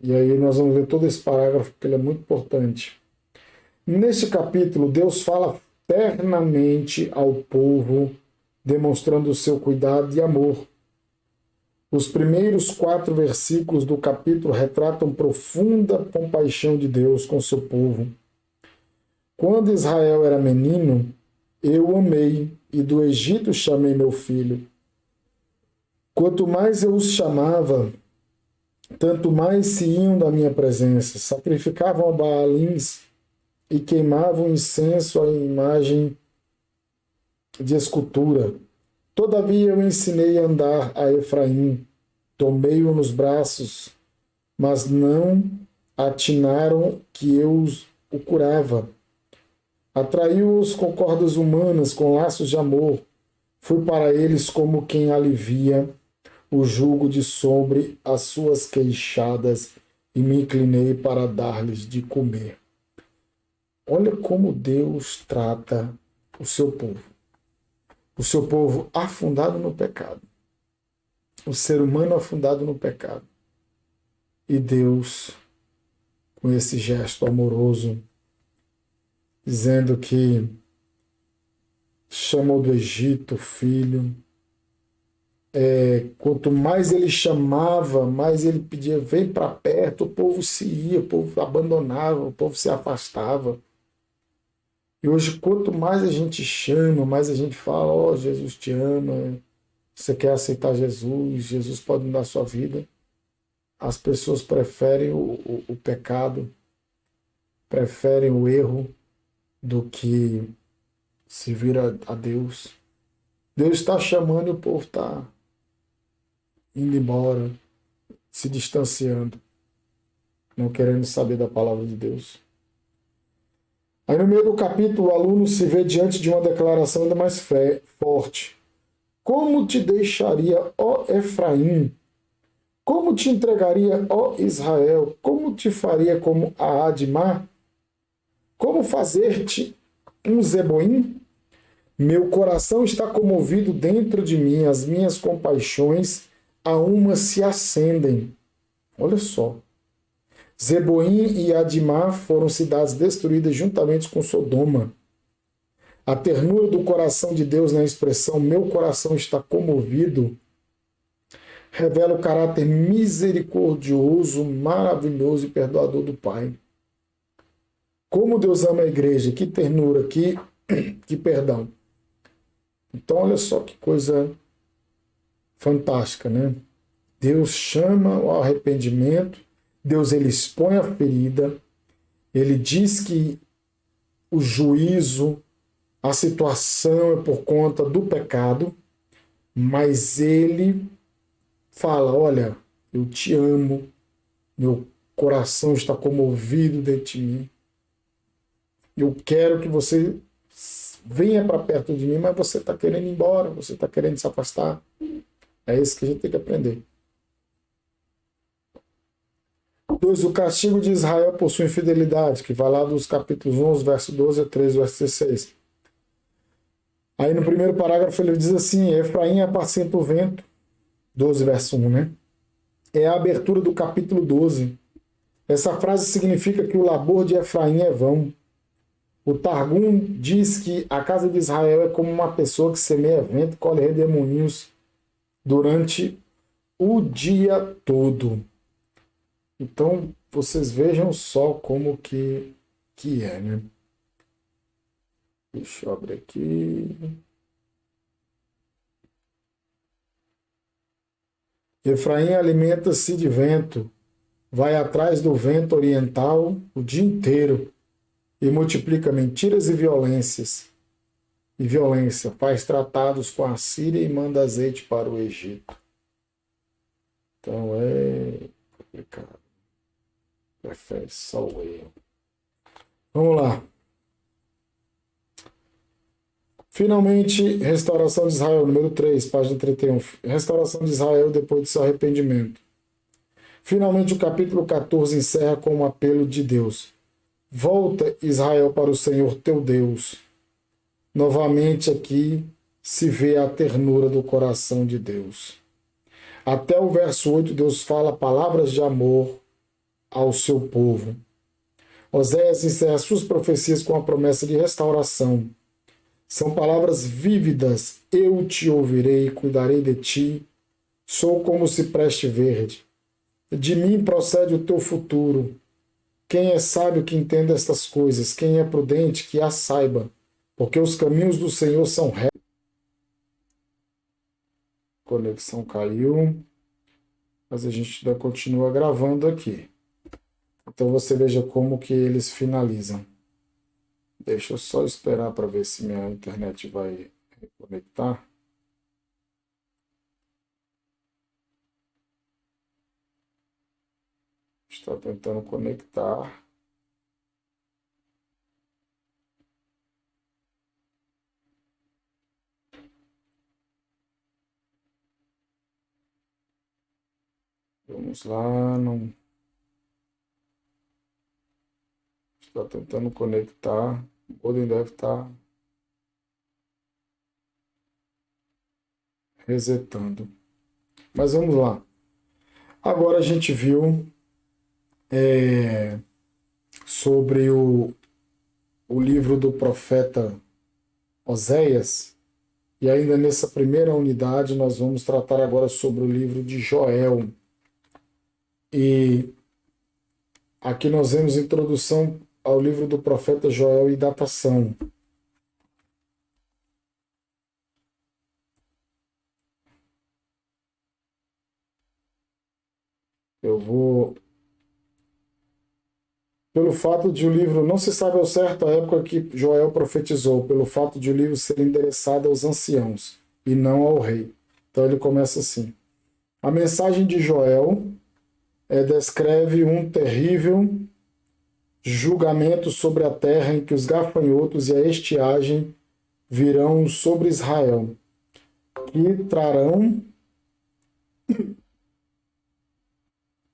E aí nós vamos ler todo esse parágrafo, porque ele é muito importante. Neste capítulo, Deus fala ternamente ao povo, demonstrando o seu cuidado e amor. Os primeiros 4 versículos do capítulo retratam profunda compaixão de Deus com seu povo. Quando Israel era menino, eu o amei, e do Egito chamei meu filho. Quanto mais eu os chamava, tanto mais se iam da minha presença, sacrificavam a Baalins e queimavam incenso à imagem de escultura. Todavia eu ensinei a andar a Efraim, tomei-o nos braços, mas não atinaram que eu o curava. Atraiu-os com cordas humanas, com laços de amor. Fui para eles como quem alivia o jugo de sobre as suas queixadas e me inclinei para dar-lhes de comer. Olha como Deus trata o seu povo. O seu povo afundado no pecado. O ser humano afundado no pecado. E Deus, com esse gesto amoroso, dizendo que chamou do Egito o filho. Quanto mais ele chamava, mais ele pedia, vem para perto, o povo se ia, o povo abandonava, o povo se afastava. E hoje, quanto mais a gente chama, mais a gente fala, ó, Jesus te ama, você quer aceitar Jesus, Jesus pode mudar a sua vida. As pessoas preferem o pecado, preferem o erro do que se vir a Deus. Deus está chamando e o povo está indo embora, se distanciando, não querendo saber da palavra de Deus. Aí no meio do capítulo, o aluno se vê diante de uma declaração ainda mais forte. Como te deixaria, ó Efraim? Como te entregaria, ó Israel? Como te faria como a Admá? Como fazer-te um Zeboim? Meu coração está comovido dentro de mim, as minhas compaixões a uma se acendem. Olha só. Zeboim e Admá foram cidades destruídas juntamente com Sodoma. A ternura do coração de Deus na expressão meu coração está comovido revela o caráter misericordioso, maravilhoso e perdoador do Pai. Como Deus ama a igreja, que ternura, que perdão. Então olha só que coisa fantástica, né? Deus chama ao arrependimento, Deus ele expõe a ferida, ele diz que o juízo, a situação é por conta do pecado, mas ele fala, olha, eu te amo, meu coração está comovido dentro de mim, eu quero que você venha para perto de mim, mas você está querendo ir embora, você está querendo se afastar. É isso que a gente tem que aprender. 2. O castigo de Israel por sua infidelidade, que vai lá dos capítulos 11, verso 12 a 13, verso 16. Aí no primeiro parágrafo ele diz assim, Efraim apacenta o vento, 12, verso 1, né? É a abertura do capítulo 12. Essa frase significa que o labor de Efraim é vão. O Targum diz que a casa de Israel é como uma pessoa que semeia vento e colhe redemoinhos durante o dia todo. Então, vocês vejam só como que é, né? Deixa eu abrir aqui. Efraim alimenta-se de vento, vai atrás do vento oriental o dia inteiro e multiplica mentiras e violências. E violência, faz tratados com a Síria e manda azeite para o Egito. Então é complicado. Prefere só o erro. Vamos lá. Finalmente, restauração de Israel, número 3, página 31. Restauração de Israel depois de seu arrependimento. Finalmente, o capítulo 14 encerra com um apelo de Deus. Volta, Israel, para o Senhor teu Deus. Novamente aqui se vê a ternura do coração de Deus. Até o verso 8, Deus fala palavras de amor ao seu povo. Oséias encerra suas profecias com a promessa de restauração. São palavras vívidas. Eu te ouvirei, cuidarei de ti. Sou como o cipreste verde. De mim procede o teu futuro. Quem é sábio que entenda estas coisas? Quem é prudente que as saiba? Porque os caminhos do Senhor são retos. Conexão caiu. Mas a gente ainda continua gravando aqui. Então você veja como que eles finalizam. Deixa eu só esperar para ver se minha internet vai reconectar. Está tentando conectar. Vamos lá, não. Está tentando conectar. O modem deve estar resetando. Mas vamos lá. Agora a gente viu sobre o livro do profeta Oséias. E ainda nessa primeira unidade nós vamos tratar agora sobre o livro de Joel. E aqui nós vemos introdução ao livro do profeta Joel e datação. Eu vou... Pelo fato de o livro não se sabe ao certo a época que Joel profetizou, pelo fato de o livro ser endereçado aos anciãos e não ao rei. Então ele começa assim. A mensagem de Joel descreve um terrível julgamento sobre a terra em que os gafanhotos e a estiagem virão sobre Israel,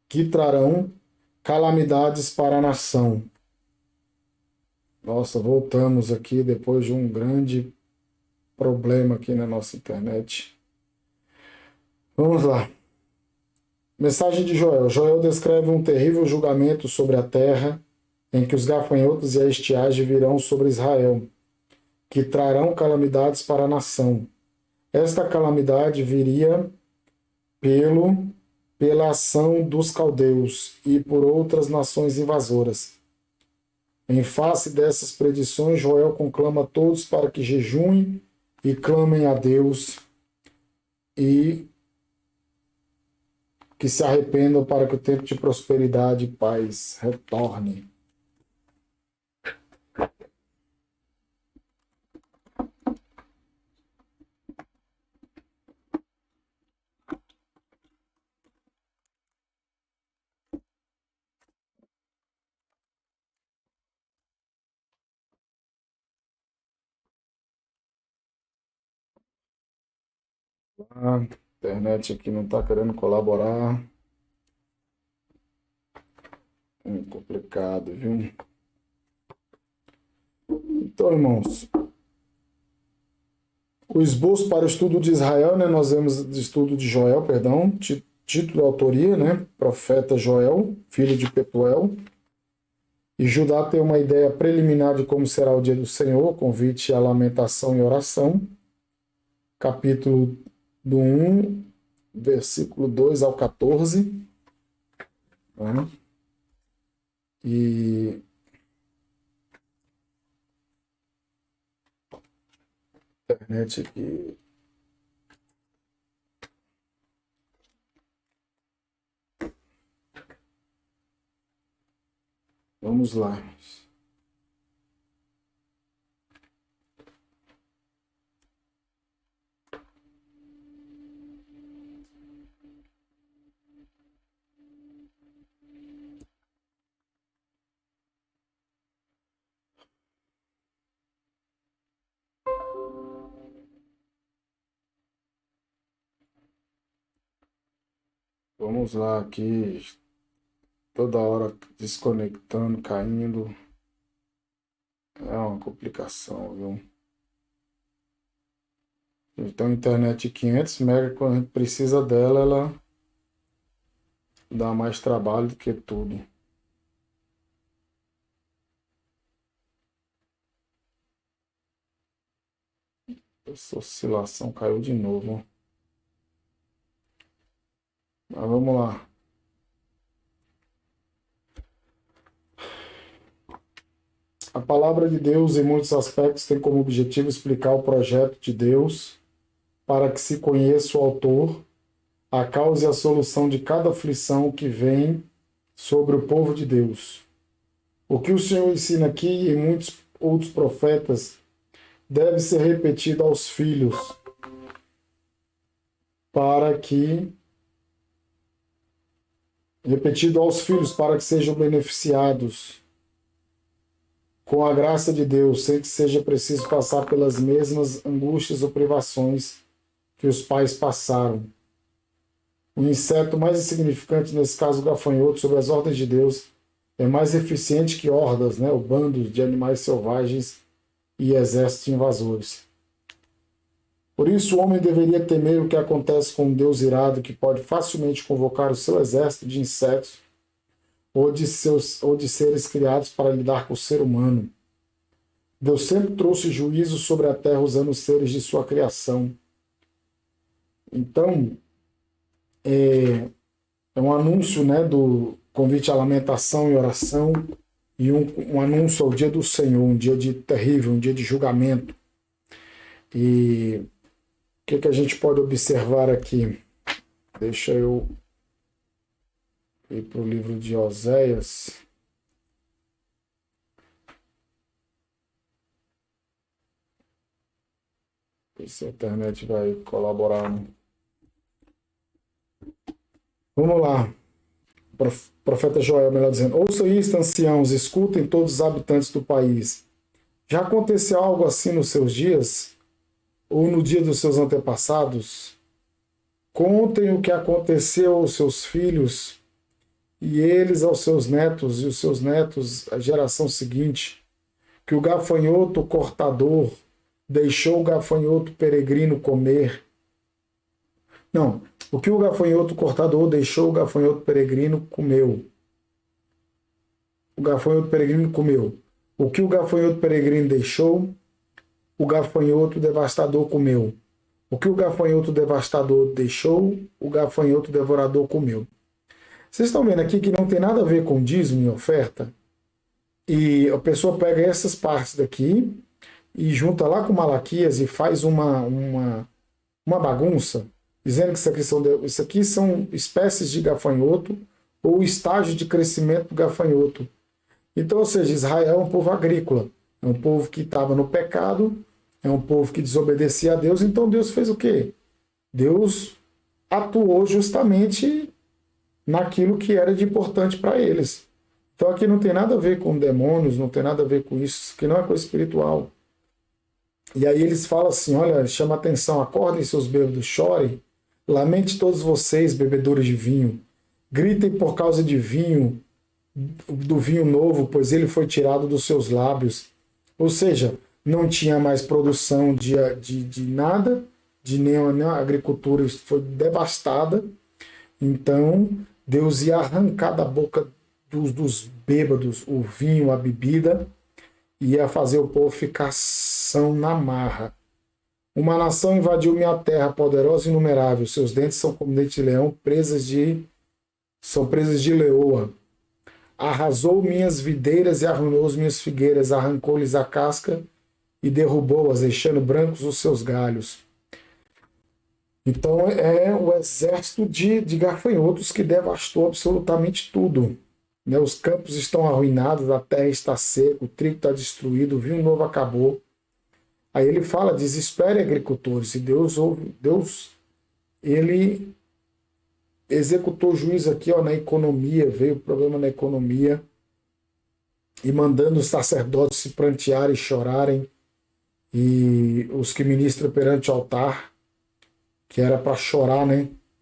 que trarão calamidades para a nação. Nossa, voltamos aqui depois de um grande problema aqui na nossa internet. Vamos lá. Mensagem de Joel. Joel descreve um terrível julgamento sobre a terra em que os gafanhotos e a estiagem virão sobre Israel, que trarão calamidades para a nação. Esta calamidade viria pela ação dos caldeus e por outras nações invasoras. Em face dessas predições, Joel conclama a todos para que jejuem e clamem a Deus e que se arrependam para que o tempo de prosperidade e paz retorne. A internet aqui não está querendo colaborar. É complicado, viu? Então, irmãos, o esboço para o estudo de Israel, né? Nós vemos o estudo de Joel, perdão, título e autoria, né? Profeta Joel, filho de Petuel. E Judá tem uma ideia preliminar de como será o dia do Senhor, convite à lamentação e oração. Capítulo do 1, versículo 2 ao 14. Né? E internet aqui. Vamos lá. Vamos lá aqui. Toda hora desconectando, caindo. É uma complicação, viu? Então, internet 500 MB, quando a gente precisa dela, ela dá mais trabalho do que tudo. Essa oscilação caiu de novo. Mas vamos lá. A palavra de Deus, em muitos aspectos, tem como objetivo explicar o projeto de Deus para que se conheça o autor, a causa e a solução de cada aflição que vem sobre o povo de Deus. O que o Senhor ensina aqui e em muitos outros profetas deve ser repetido aos filhos para que sejam beneficiados com a graça de Deus, sem que seja preciso passar pelas mesmas angústias ou privações que os pais passaram. O inseto mais insignificante, nesse caso o gafanhoto, sob as ordens de Deus, é mais eficiente que hordas, né, o bando de animais selvagens e exércitos invasores. Por isso o homem deveria temer o que acontece com um Deus irado que pode facilmente convocar o seu exército de insetos ou de seres criados para lidar com o ser humano. Deus sempre trouxe juízo sobre a terra usando os seres de sua criação. Então, é um anúncio, né, do convite à lamentação e oração. e um anúncio ao dia do Senhor, um dia de terrível, um dia de julgamento. E o que a gente pode observar aqui? Deixa eu ir para o livro de Oséias. Se a internet vai colaborar. Vamos lá. Profeta Joel, melhor dizendo: ouçam isto, anciãos, escutem todos os habitantes do país. Já aconteceu algo assim nos seus dias? Ou no dia dos seus antepassados? Contem o que aconteceu aos seus filhos, e eles aos seus netos, e os seus netos à geração seguinte, que o gafanhoto cortador deixou o gafanhoto peregrino comer. Não, o que o gafanhoto cortador deixou o gafanhoto peregrino comeu. O gafanhoto peregrino comeu. O que o gafanhoto peregrino deixou, o gafanhoto devastador comeu. O que o gafanhoto devastador deixou, o gafanhoto devorador comeu. Vocês estão vendo aqui que não tem nada a ver com dízimo e oferta? E a pessoa pega essas partes daqui e junta lá com Malaquias e faz uma bagunça, dizendo que isso aqui são espécies de gafanhoto ou estágio de crescimento do gafanhoto. Então, ou seja, Israel é um povo agrícola, é um povo que estava no pecado, é um povo que desobedecia a Deus. Então Deus fez o quê? Deus atuou justamente naquilo que era de importante para eles. Então aqui não tem nada a ver com demônios, não tem nada a ver com isso que não é coisa espiritual. E aí eles falam assim, olha, chama atenção, acordem seus bêbados, chorem, lamente todos vocês, bebedores de vinho, gritem por causa de vinho, do vinho novo, pois ele foi tirado dos seus lábios. Ou seja, não tinha mais produção de nada, de nenhuma agricultura, foi devastada. Então Deus ia arrancar da boca dos bêbados o vinho, a bebida, e ia fazer o povo ficar são na marra. Uma nação invadiu minha terra, poderosa e inumerável. Seus dentes são como dentes de leão, são presas de leoa. Arrasou minhas videiras e arruinou as minhas figueiras, arrancou-lhes a casca e derrubou-as, deixando brancos os seus galhos. Então é o exército de gafanhotos que devastou absolutamente tudo. Os campos estão arruinados, a terra está seca, o trigo está destruído, o vinho novo acabou. Aí ele fala, desespere agricultores, e Deus ele executou o juízo aqui na economia, veio o problema na economia, e mandando os sacerdotes se prantearem e chorarem, e os que ministram perante o altar, que era para chorar,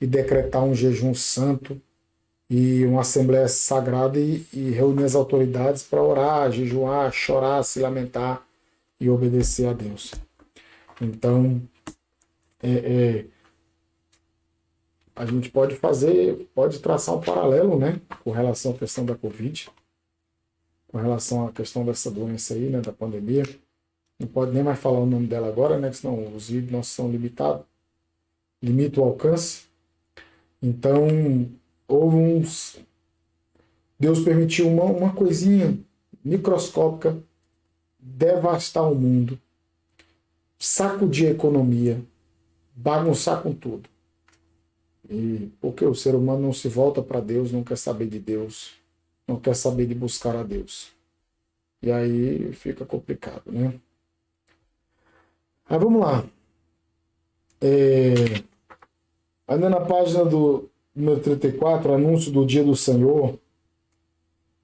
e decretar um jejum santo, e uma assembleia sagrada, e reunir as autoridades para orar, jejuar, chorar, se lamentar, e obedecer a Deus. Então, a gente pode traçar um paralelo, com relação à questão da Covid, com relação à questão dessa doença aí, da pandemia. Não pode nem mais falar o nome dela agora, senão os vídeos nossos são limitados, limita o alcance. Então, Deus permitiu uma coisinha microscópica devastar o mundo, sacudir a economia, bagunçar com tudo. E porque o ser humano não se volta para Deus, não quer saber de Deus, não quer saber de buscar a Deus. E aí fica complicado, Aí vamos lá. Ainda na página do número 34, anúncio do dia do Senhor.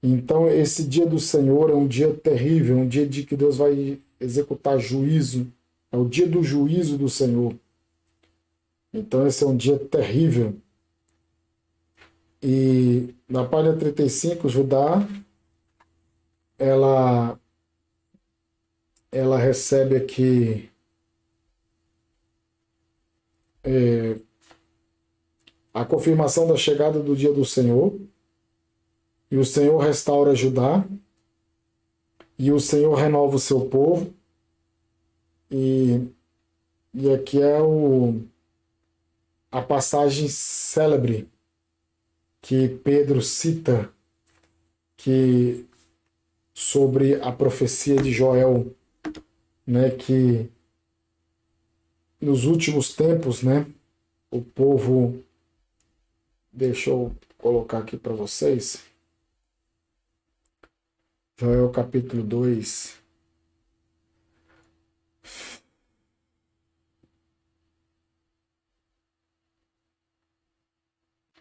Então, esse dia do Senhor é um dia terrível, um dia de que Deus vai executar juízo. É o dia do juízo do Senhor. Então, esse é um dia terrível. E na página 35, Judá, ela recebe aqui a confirmação da chegada do dia do Senhor. E o Senhor restaura Judá, e o Senhor renova o seu povo. E aqui é a passagem célebre que Pedro cita, que sobre a profecia de Joel, né, que nos últimos tempos, né, o povo, deixa eu colocar aqui para vocês, Joel capítulo 2,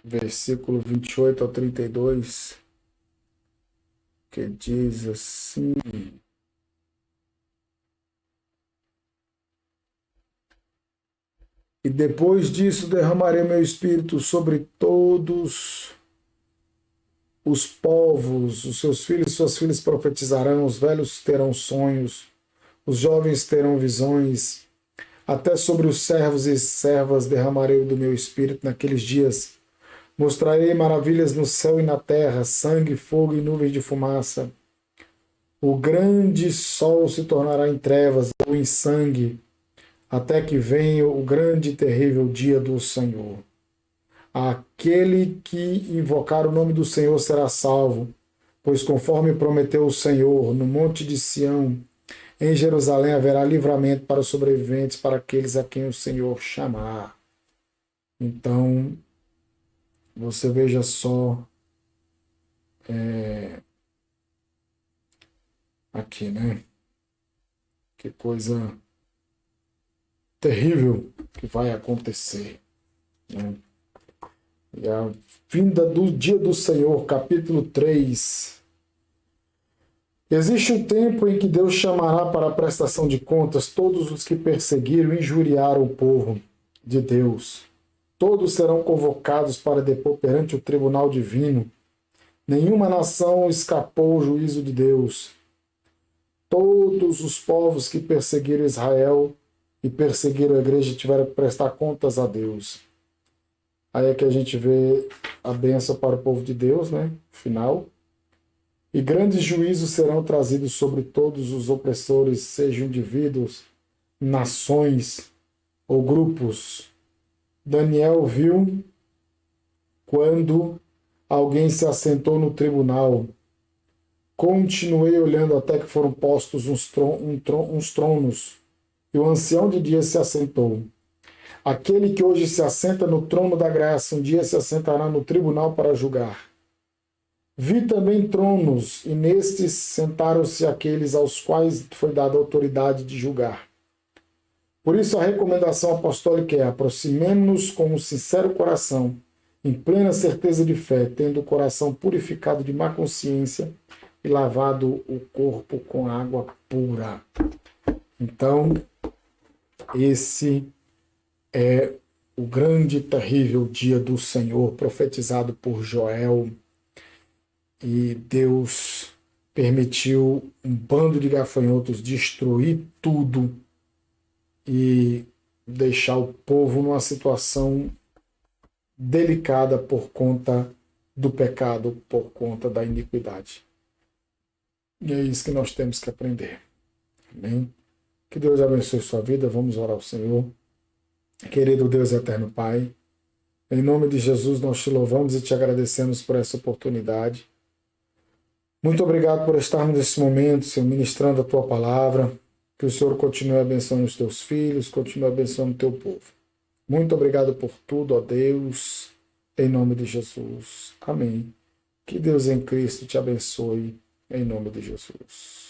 versículo 28 ao 32, que diz assim: E depois disso derramarei meu espírito sobre todos os povos, os seus filhos e suas filhas profetizarão, os velhos terão sonhos, os jovens terão visões, até sobre os servos e servas derramarei do meu espírito naqueles dias. Mostrarei maravilhas no céu e na terra, sangue, fogo e nuvens de fumaça. O grande sol se tornará em trevas ou em sangue, até que venha o grande e terrível dia do Senhor. Aquele que invocar o nome do Senhor será salvo, pois conforme prometeu o Senhor, no monte de Sião, em Jerusalém haverá livramento para os sobreviventes, para aqueles a quem o Senhor chamar. Então, você veja só aqui, né? Que coisa terrível que vai acontecer, né? E a vinda do dia do Senhor, capítulo 3. Existe um tempo em que Deus chamará para a prestação de contas todos os que perseguiram e injuriaram o povo de Deus. Todos serão convocados para depor perante o tribunal divino. Nenhuma nação escapou ao juízo de Deus. Todos os povos que perseguiram Israel e perseguiram a igreja tiveram que prestar contas a Deus. Aí é que a gente vê a bênção para o povo de Deus, né? Final. E grandes juízos serão trazidos sobre todos os opressores, sejam indivíduos, nações ou grupos. Daniel viu quando alguém se assentou no tribunal. Continuei olhando até que foram postos uns tronos, e o ancião de dias se assentou. Aquele que hoje se assenta no trono da graça, um dia se assentará no tribunal para julgar. Vi também tronos, e nestes sentaram-se aqueles aos quais foi dada a autoridade de julgar. Por isso a recomendação apostólica é: aproximemo-nos com um sincero coração, em plena certeza de fé, tendo o coração purificado de má consciência e lavado o corpo com água pura. Então, esse é o grande e terrível dia do Senhor, profetizado por Joel. E Deus permitiu um bando de gafanhotos destruir tudo e deixar o povo numa situação delicada por conta do pecado, por conta da iniquidade. E é isso que nós temos que aprender. Amém? Que Deus abençoe sua vida. Vamos orar ao Senhor. Querido Deus e eterno Pai, em nome de Jesus nós te louvamos e te agradecemos por essa oportunidade. Muito obrigado por estarmos nesse momento, Senhor, ministrando a tua palavra. Que o Senhor continue abençoando os teus filhos, continue abençoando o teu povo. Muito obrigado por tudo, ó Deus, em nome de Jesus. Amém. Que Deus em Cristo te abençoe, em nome de Jesus.